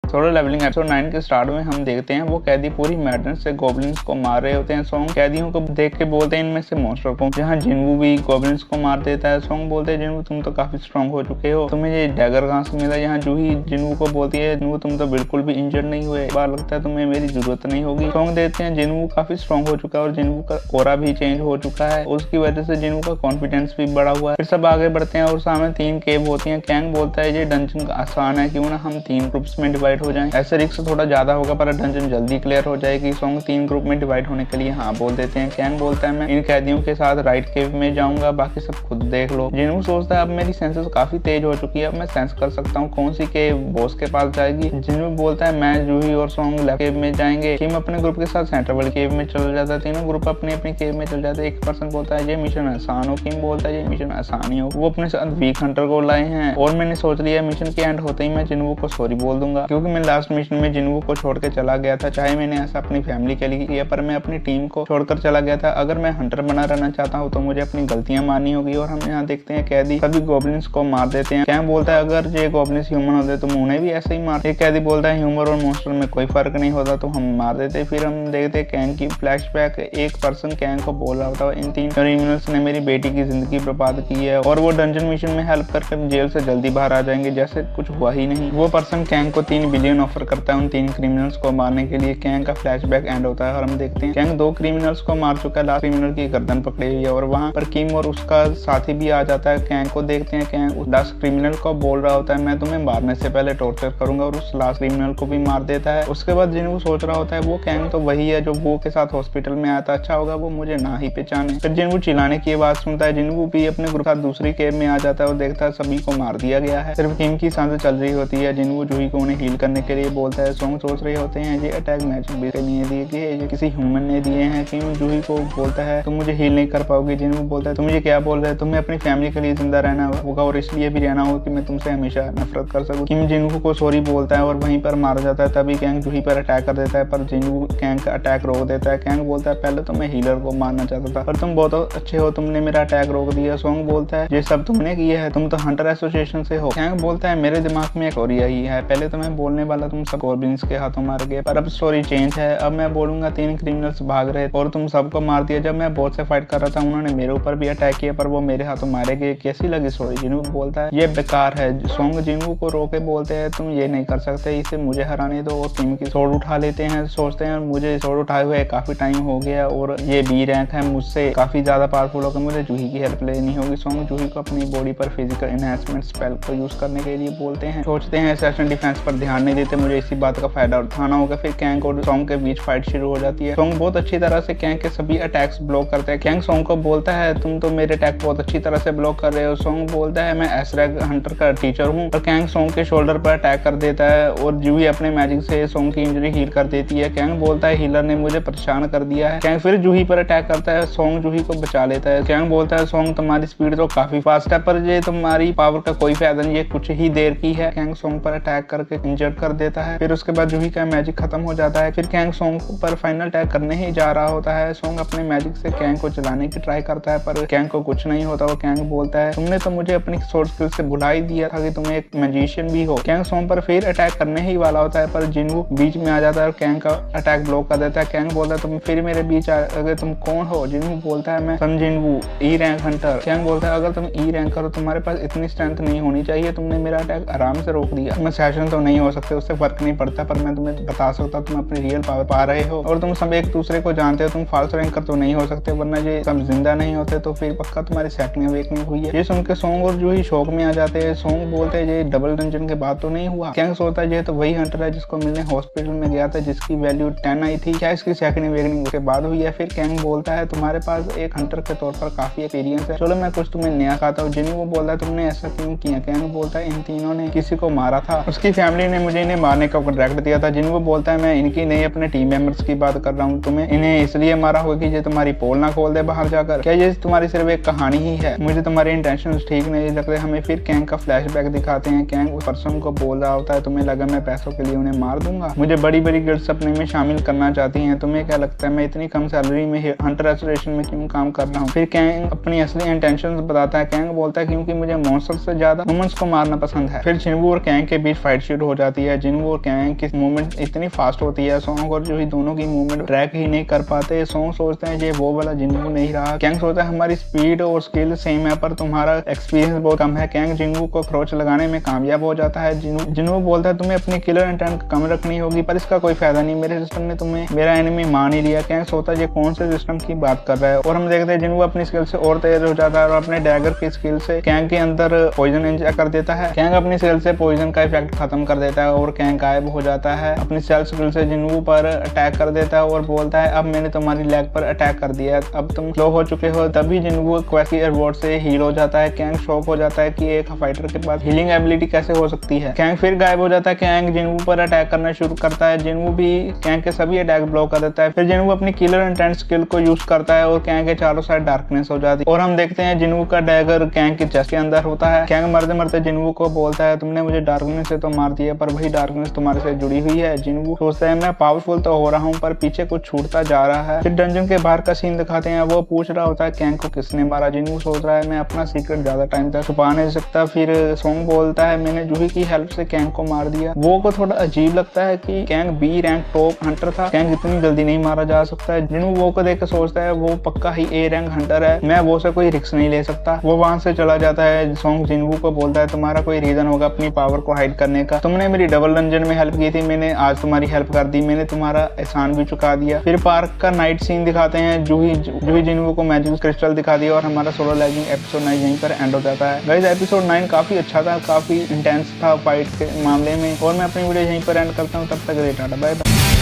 Solo levelling episode 9 के start में हम देखते हैं वो कैदी पूरी मैडनेस से गॉब्लिन्स को मार रहे होते हैं। सोंग कैदियों को देख के बोलते हैं इनमें से मॉन्स्टर को, जहाँ जिनवू भी गॉब्लिन्स को मार देता है। सोंग बोलते हैं जिनवू तुम तो काफी स्ट्रॉन्ग हो चुके हो, तुम्हें ये डैगर कहाँ से मिला। यहाँ जूही जिनवू को बोलती है जिनवू तुम तो बिल्कुल भी इंजर्ड नहीं हुए, बार लगता है तुम्हें मेरी जरूरत नहीं होगी। सोंग देखते हैं जिनवू काफी स्ट्रॉन्ग हो चुका है और जिनवू का ऑरा भी चेंज हो चुका है, उसकी वजह से जिनवू का कॉन्फिडेंस भी बढ़ा हुआ है। फिर सब आगे बढ़ते हैं और सामने 3 केव होती है। कैंग बोलता है ये डंजन आसान है, क्यों ना हम 3 ग्रुप्स में डिवाइड हो जाएं, ऐसे रिस्क थोड़ा ज्यादा होगा पर डंजन जल्दी क्लियर हो जाएगी। सोंग 3 ग्रुप में डिवाइड होने के लिए हाँ बोल देते हैं। कैंग बोलता है मैं इन कैदियों के साथ राइट केव में जाऊंगा, बाकी सब खुद देख लो। जिनवू सोचता है अब मेरी सेंसेस काफी तेज हो चुकी है, अब मैं सेंस कर सकता हूँ कौन सी केव बॉस के पास जाएगी। जिनवू बोलता है मैं जूही और सोंग लेफ्ट केव में जाएंगे। किम अपने ग्रुप के साथ सेंटर वाली केव में चल जाता है, तीनों ग्रुप अपनी अपनी केव में चल जाते हैं। एक पर्सन बोलता है ये मिशन आसान हो, किम बोलता है ये मिशन आसान ही हो, वो अपने साथ वीक हंटर को लाए हैं और मैंने सोच लिया मिशन के एंड होते ही मैं जिनवू को सॉरी बोल दूंगा, क्योंकि मैं लास्ट मिशन में जिनवू को छोड़ के चला गया था। चाहे मैंने ऐसा अपनी फैमिली के लिए किया पर मैं अपनी टीम को छोड़कर चला गया था। अगर मैं हंटर बना रहना चाहता हूँ तो मुझे अपनी गलतियां माननी होगी। और हम यहाँ देखते हैं कैदी सभी गॉब्लिन्स को मार देते हैं। कैम बोलता है अगर ये गॉब्लिन्स ह्यूमन होते तो उन्हें भी ऐसे ही मार। एक कैदी बोलता है ह्यूमन और मॉन्स्टर में कोई फर्क नहीं होता तो हम मार देते। फिर हम देखते हैं कैंग की फ्लैशबैक। एक पर्सन कैंग को बोल रहा था इन 3 क्रिमिनल्स ने मेरी बेटी की जिंदगी बर्बाद की है और वो डंजन मिशन में हेल्प करके जेल से जल्दी बाहर आ जाएंगे जैसे कुछ हुआ ही नहीं। वो पर्सन कैंग को 3 बिलियन ऑफर करता है उन 3 क्रिमिनल्स को मारने के लिए। कैंग का फ्लैशबैक एंड होता है और हम देखते हैं कैंग 2 क्रिमिनल्स को मार चुका है, लास्ट क्रिमिनल की गर्दन पकड़ी हुई है और वहाँ पर किम और उसका साथी भी आ जाता है। कैंग को देखते हैं कैंग उस लास्ट क्रिमिनल को बोल रहा होता है मैं तुम्हें मारने से पहले टॉर्चर करूंगा और उस लास्ट क्रिमिनल को भी मार देता है। उसके बाद जिनवू सोच रहा होता है वो कैंग तो वही है जो वो के साथ हॉस्पिटल में आया था, अच्छा होगा वो मुझे ना ही पहचाने। फिर जिनवू चिल्लाने की आवाज सुनता है, जिनवू भी अपने ग्रुप के साथ दूसरी केव में आ जाता है और देखता है सभी को मार दिया गया है, सिर्फ किम की सांसें चल रही होती है। जिनवू जूही को उन्हें हील करने के लिए बोलता है। सोंग सोच रहे होते हैं ये अटैक मैजिक के लिए दिए गए, ये किसी ह्यूमन ने दिए हैं। किम जूही को बोलता है तुम मुझे हील नहीं कर पाओगे। जिनवू बोलता है तुम मुझे क्या बोल रहे हो, तुम्हें अपनी फैमिली के लिए जिंदा रहना होगा और इसलिए भी रहना होगा कि मैं तुमसे हमेशा नफरत कर सकूं। किम जिनवू को सॉरी बोलता है और वहीं पर मारा जाता है। तभी कैंग जूही पर अटैक कर देता है पर जिनवू कैंग का अटैक रोक देता है। कैंग बोलता है पहले तो मैं हीलर को मारना चाहता था पर तुम बहुत अच्छे हो, तुमने मेरा अटैक रोक दिया। सोंग बोलता है ये सब तुमने किया है, तुम तो हंटर एसोसिएशन से हो। कैंग बोलता है मेरे दिमाग में एक और यही है, पहले तो मैं बोलने वाला तुम सब गॉब्लिन्स के हाथों मार गए पर अब स्टोरी चेंज है, अब मैं बोलूंगा 3 क्रिमिनल्स भाग रहे और तुम सबको मार दिया। जब मैं बॉस से फाइट कर रहा था उन्होंने मेरे ऊपर भी अटैक किया पर वो मेरे हाथों मारे गए, कैसी लगी स्टोरी। जिनवू बोलता है ये बेकार है। सोंग जिनवू को रोके बोलते हैं तुम ये नहीं कर सकते, इसे मुझे हराने दो। और टीम की स्वॉर्ड उठा लेते हैं, सोचते हैं मुझे स्वॉर्ड उठाए हुए काफी टाइम हो गया और ये बी रैंक है, मुझसे काफी ज्यादा पावरफुल होकर मुझे जूही की हेल्प लेनी होगी। सोंग जूही को अपनी बॉडी पर फिजिकल एनहांसमेंट स्पेल को यूज करने के लिए बोलते हैं। सोचते हैं सेशन डिफेंस पर ध्यान नहीं देते, मुझे इसी बात का फायदा उठाना होगा। फिर कैंग और सोंग के बीच फाइट शुरू हो जाती है। सोंग बहुत अच्छी तरह से कैंग के सभी अटैक्स ब्लॉक करते हैं। कैंग सोंग को बोलता है तुम तो मेरे अटैक बहुत अच्छी तरह से ब्लॉक कर रहे हो। सोंग बोलता है मैं एसरैग हंटर का टीचर हूँ। और कैंग सोंग के शोल्डर पर अटैक कर देता है और जूही अपने मैजिक से सोंग की इंजरी हील कर देती है। कैंग बोलता है हीलर ने मुझे परेशान कर दिया है। कैंग फिर जूही पर अटैक करता है, सोंग जूही को बचा लेता है। कैंग बोलता है सोंग तुम्हारी स्पीड तो काफी फास्ट है पर ये तुम्हारी पावर का कोई फायदा नहीं, ये कुछ ही देर की है। कैंग सोंग पर अटैक करके इंजर्ड कर देता है। फिर उसके बाद जूही का मैजिक खत्म हो जाता है। फिर कैंग सोंग पर फाइनल अटैक करने ही जा रहा होता है। सोंग अपने मैजिक से कैंग को चलाने की ट्राई करता है पर कैंग को कुछ नहीं होता। वो कैंग बोलता है तुमने तो मुझे अपनी सोर्स स्किल से भुला ही दिया था कि तुम एक मैजिशियन भी हो। कैंग सोंग पर फिर अटैक करने ही वाला होता है पर जिनवू बीच में आ जाता है और कैंग का अटैक ब्लॉक कर देता है। कैंग बोलता है तुम फिर मेरे बीच आ गए, तुम कौन हो। जिनवू बोलता है मैं सम जिनवू ई रैंक हंटर। कैंग बोलता है अगर तुम ई रैंक करो तुम्हारे पास इतनी स्ट्रेंथ नहीं होनी चाहिए, तुमने मेरा अटैक आराम से रोक दिया। तुम सेशन तो नहीं हो सकते, उससे फर्क नहीं पड़ता पर मैं तुम्हें बता सकता तुम अपनी रियल पावर पा रहे हो और तुम सब एक दूसरे को जानते हो। तुम फाल्स रैंकर तो नहीं हो सकते वरना ये सब जिंदा नहीं होते तो फिर पक्का तुम्हारी सेकंड अवेकनिंग हुई है। ये सुन के सोंग और जूही शौक में आ जाते हैं। सोंग बोलते हैं ये डबल डंजन के बाद तो नहीं हुआ। कैंग सोचता है ये तो वही हंटर है जिसको मिलने हॉस्पिटल में गया था जिसकी वैल्यू 10 आई थी, क्या इसकी सेकंड अवेकनिंग के बाद हुई है। फिर कैंग बोलता है तुम्हारे पास एक हंटर के तौर पर काफी एक्सपीरियंस है, चलो मैं कुछ तुम्हें नया खाता हूँ। जिन्हें वो बोलता है तुमने ऐसा क्यों किया। कैंग बोलता है इन तीनों ने किसी को मारा था, उसकी फैमिली ने मुझे इन्हें मारने का कॉन्ट्रैक्ट दिया था। जिन्हें वो बोलता है मैं इनकी नहीं अपने टीम मेंबर्स की बात कर रहा हूँ, तुम्हें इन्हें इसलिए मारा होगा कि ये तुम्हारी पोल ना खोल दे बाहर जाकर, क्या ये तुम्हारी सिर्फ एक कहानी ही है, मुझे तुम्हारे इंटेंशन ठीक नहीं लग रहे। हमें फिर कैंग का फ्लैशबैक दिखाते हैं। कैंग उस पर्सन को बोल रहा होता है तुम्हें लगा मैं पैसों के लिए उन्हें मार दूंगा, मुझे बड़ी बड़ी गिल्ड्स अपने में शामिल करना चाहती हैं, तुम्हें क्या लगता है मैं इतनी कम सैलरी में हंटर एसोसिएशन में क्यों काम कर रहा हूँ। फिर कैंग अपनी असली इंटेंशन बताता है। कैंग बोलता है क्योंकि मुझे मॉन्स्टर से ज्यादा ह्यूमंस को मारना पसंद है। फिर जिनवू और कैंग के बीच फाइट शुरू हो जाती जाती है। जिनवू और कैंग की मूवमेंट इतनी फास्ट होती है, सॉन्ग और जूही दोनों की मूवमेंट ट्रैक ही नहीं कर पाते। सॉन्ग सोचते हैं ये वो वाला जिनवू नहीं रहा। कैंग सोचता है हमारी स्पीड और स्किल सेम है पर तुम्हारा एक्सपीरियंस बहुत कम है। कैंग जिनवू को अप्रोच लगाने में कामयाब हो जाता है। जिनवू बोलता है तुम्हें अपनी किलर इंटेंट कम रखनी होगी पर इसका कोई फायदा नहीं, मेरे सिस्टम ने तुम्हें मेरा एनिमी मान ही लिया। कैंग सोचता है ये कौन से सिस्टम की बात कर रहा है और हम देखते हैं जिनवू अपनी स्किल से और तेज हो जाता है और अपने डैगर की स्किल से कैंग के अंदर पॉइजन इंजेक्ट कर देता है। कैंग अपनी स्किल से पॉइजन का इफेक्ट खत्म कर देता है और कैंग गायब हो जाता है। अपनी सेल्फ स्किल से जिनवू पर अटैक कर देता है और बोलता है अब मैंने तुम्हारी लेग पर अटैक कर दिया है, अब तुम स्लो हो चुके हो। तभी जिनवू क्वेस्ट की रिवॉर्ड से हील हो जाता है। कैंग शॉक हो जाता है कि एक फाइटर के पास हीलिंग एबिलिटी कैसे हो सकती है। कैंग फिर गायब हो जाता है। कैंग जिनवू पर अटैक करना शुरू करता है। जिनवू भी कैंग के सभी अटैक ब्लॉक कर देता है। फिर जिनवू अपनी किलर इंटेंट स्किल को यूज करता है और कैंग के चारों साइड डार्कनेस हो जाती है और हम देखते हैं जिनवू का डैगर कैंग के चेस्ट के अंदर होता है। कैंग मरते मरते जिनवू को बोलता है तुमने मुझे डार्कनेस से तो मार दिया पर वही डार्कनेस तुम्हारे से जुड़ी हुई है। जिनवू सोचता है मैं पावरफुल तो हो रहा हूँ पर पीछे कुछ छूटता जा रहा है। फिर डंजन के बाहर का सीन दिखाते हैं, वो पूछ रहा होता है कैंग को किसने मारा। जिनवू सोच रहा है मैं अपना सीक्रेट ज्यादा टाइम तक छुपा नहीं सकता। फिर सॉन्ग बोलता है मैंने जूही की हेल्प से कैंग को मार दिया। वो को थोड़ा अजीब लगता है कि Kang B rank top hunter था, कैंग इतनी जल्दी नहीं मारा जा सकता है। जिनवू वो को देख कर सोचता है वो पक्का ही ए रैंक हंटर है, मैं वो से कोई रिस्क नहीं ले सकता। वो वहां से चला जाता है। सॉन्ग जिनवू को बोलता है तुम्हारा कोई रीजन होगा अपनी पावर को हाइड करने का, तुमने मेरी डबल डंजन में हेल्प की थी, मैंने आज तुम्हारी हेल्प कर दी, मैंने तुम्हारा एहसान भी चुका दिया। फिर पार्क का नाइट सीन दिखाते हैं। जूही जिनवू को मैजिक क्रिस्टल दिखा दिया और हमारा सोलो लेवलिंग एपिसोड 9 यहीं पर एंड हो जाता है। गाइस एपिसोड 9 काफी अच्छा था, काफी इंटेंस था फाइट के मामले में और मैं अपनी वीडियो यहीं पर एंड करता हूँ। तब तक टाटा बाय बाय।